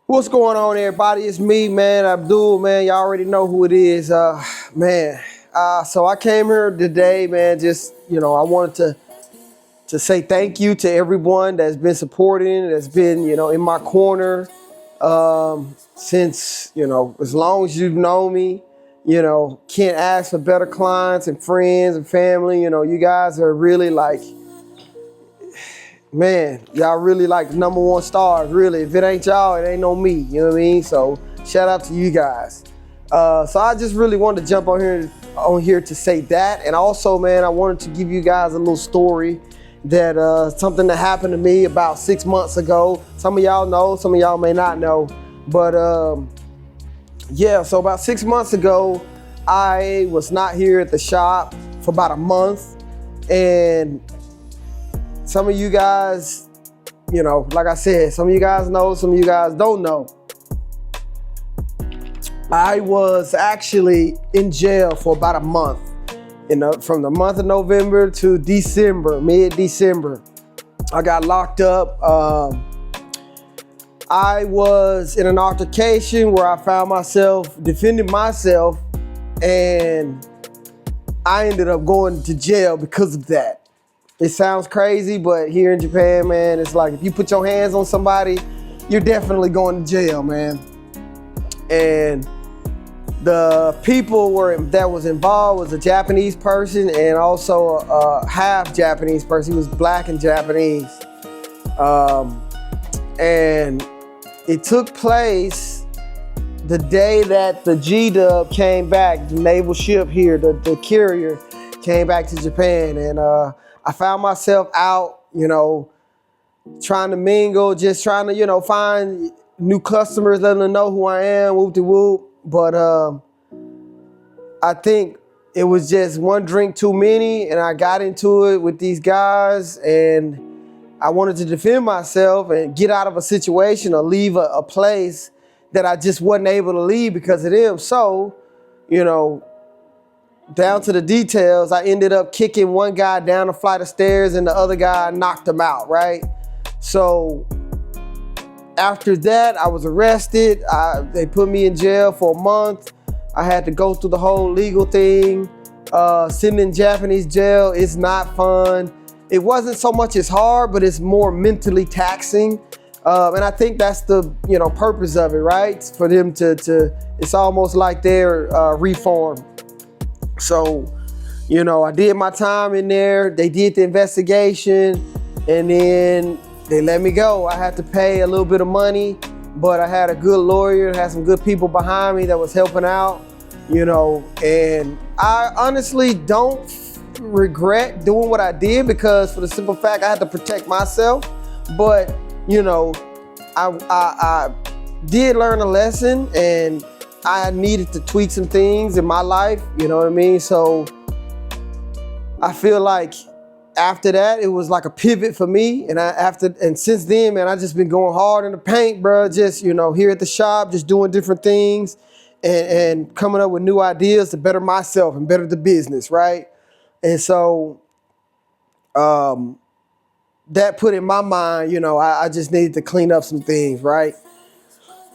What's going on, everybody? It's me, man, Abdul, man. Y'all already know who it is. Man. So I came here today, man. Just, I wanted to say thank you to everyone that's been supporting, that's been, in my corner since, as long as you've known me. Can't ask for better clients and friends and family. You guys are really like, man, y'all really like the number one stars, really. If it ain't y'all, it ain't no me, you know what I mean? So shout out to you guys. So I just really wanted to jump on here to say that. And also, man, I wanted to give you guys a little story that something that happened to me about 6 months ago. Some of y'all know, some of y'all may not know. But yeah, so about 6 months ago, I was not here at the shop for about a month. And some of you guys, like I said, some of you guys know, some of you guys don't know. I was actually in jail for about a month, from the month of November to December, mid-December. I got locked up. I was in an altercation where I found myself defending myself, and I ended up going to jail because of that. It sounds crazy, but here in Japan, man, it's like if you put your hands on somebody, you're definitely going to jail, man. And the people that was involved was a Japanese person and also a half Japanese person. He was black and Japanese. And it took place the day that the G-Dub came back, the naval ship here, the carrier came back to Japan. And I found myself out, trying to mingle, just trying to, find new customers, letting them know who I am, whoop-de-whoop. But I think it was just one drink too many, and I got into it with these guys, and I wanted to defend myself and get out of a situation or leave a place that I just wasn't able to leave because of them. So, down to the details, I ended up kicking one guy down a flight of stairs and the other guy knocked him out, right? So after that, I was arrested. They put me in jail for a month. I had to go through the whole legal thing. Sitting in Japanese jail is not fun. It wasn't so much as hard, but it's more mentally taxing. And I think that's the purpose of it, right? For them to it's almost like they're reformed. So, I did my time in there. They did the investigation, and then they let me go. I had to pay a little bit of money, but I had a good lawyer, had some good people behind me that was helping out, and I honestly don't regret doing what I did because for the simple fact I had to protect myself. But, I did learn a lesson, and I needed to tweak some things in my life, you know what I mean? So I feel like after that, it was like a pivot for me. And since then, man, I just been going hard in the paint, bro. Just, here at the shop, just doing different things and coming up with new ideas to better myself and better the business, right? And so that put in my mind, I just needed to clean up some things, right?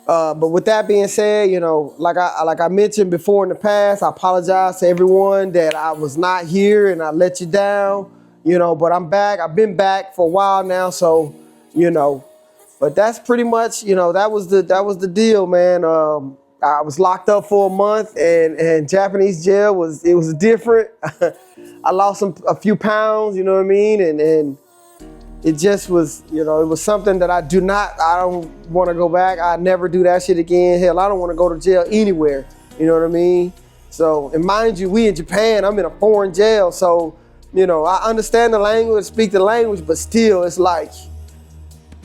But with that being said, like I mentioned before in the past, I apologize to everyone that I was not here and I let you down, but I'm back. I've been back for a while now, so, but that's pretty much, that was the deal, man. I was locked up for a month, and Japanese jail was different. I lost a few pounds, you know what I mean, and it just was, it was something that I don't want to go back. I never do that shit again. Hell, I don't want to go to jail anywhere. You know what I mean? So, and mind you, we in Japan, I'm in a foreign jail. So, I understand the language, speak the language, but still it's like,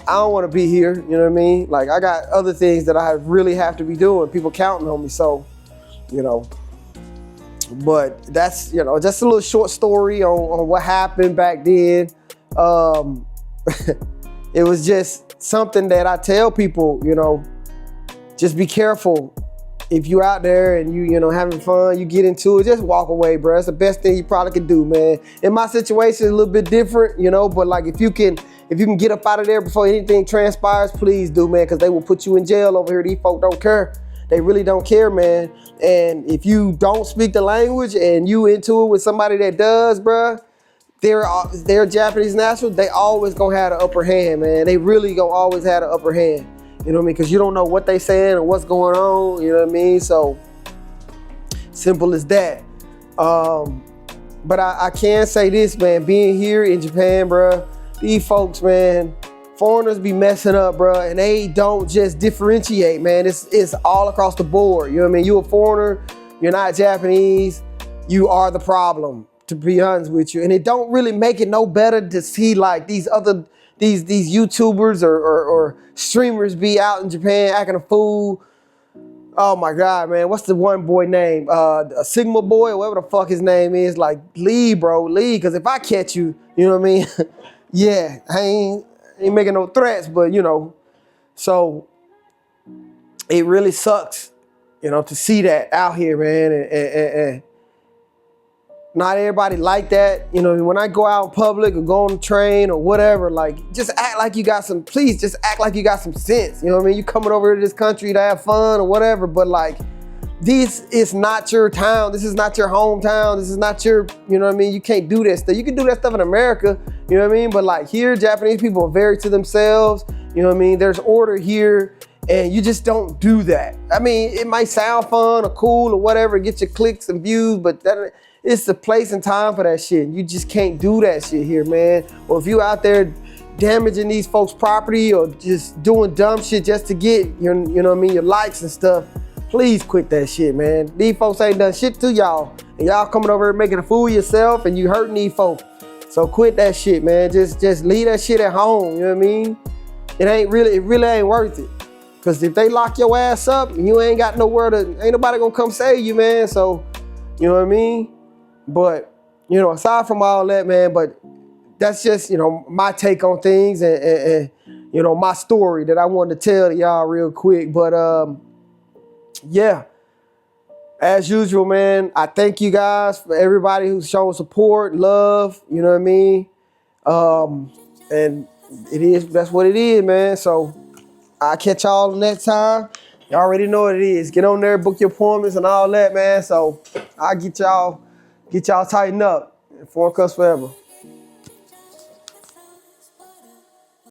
I don't want to be here. You know what I mean? Like I got other things that I really have to be doing. People counting on me. So, but that's, just a little short story on what happened back then. It was just something that I tell people, just be careful. If you're out there and you having fun, you get into it, just walk away, bro. It's the best thing you probably can do, man. In my situation, it's a little bit different, but like if you can if you can get up out of there before anything transpires, please do, man, because they will put you in jail over here. These folk don't care. They really don't care, man. And if you don't speak the language and you into it with somebody that does, bruh, they're Japanese national, they always gonna have the upper hand, man. They really gonna always have the upper hand. You know what I mean? Because you don't know what they saying or what's going on, you know what I mean? So, simple as that. But I can say this, man, being here in Japan, bruh, these folks, man, foreigners be messing up, bruh, and they don't just differentiate, man. It's all across the board. You know what I mean? You a foreigner, you're not Japanese, you are the problem, to be honest with you. And it don't really make it no better to see like these YouTubers or streamers be out in Japan acting a fool. Oh my God, man. What's the one boy name? A Sigma boy, or whatever the fuck his name is. Like, leave, bro, leave. Because if I catch you, you know what I mean? Yeah, I ain't making no threats, but you know. So, it really sucks, you know, to see that out here, man. And not everybody like that. You know, when I go out in public or go on the train or whatever, like, just act like you got some, please just act like you got some sense. You know what I mean? You coming over to this country to have fun or whatever, but like, this is not your town. This is not your hometown. This is not your, you know what I mean? You can't do that stuff. You can do that stuff in America, you know what I mean? But like here, Japanese people are very to themselves. You know what I mean? There's order here and you just don't do that. I mean, it might sound fun or cool or whatever, get your clicks and views, but it's the place and time for that shit. You just can't do that shit here, man. Or if you out there damaging these folks' property or just doing dumb shit just to get your, you know what I mean, your likes and stuff, please quit that shit, man. These folks ain't done shit to y'all. And y'all coming over here making a fool of yourself and you hurting these folks. So quit that shit, man. Just leave that shit at home, you know what I mean? It really ain't worth it. Cause if they lock your ass up and you ain't got nowhere to, ain't nobody gonna come save you, man. So, you know what I mean? But, you know, aside from all that, man, but that's just, you know, my take on things and you know, my story that I wanted to tell y'all real quick. But, yeah, as usual, man, I thank you guys for everybody who's showing support, love, you know what I mean? And that's what it is, man. So I'll catch y'all next time. You already know what it is. Get on there, book your appointments and all that, man. So I'll get y'all tightened up. Foreign Cuss forever.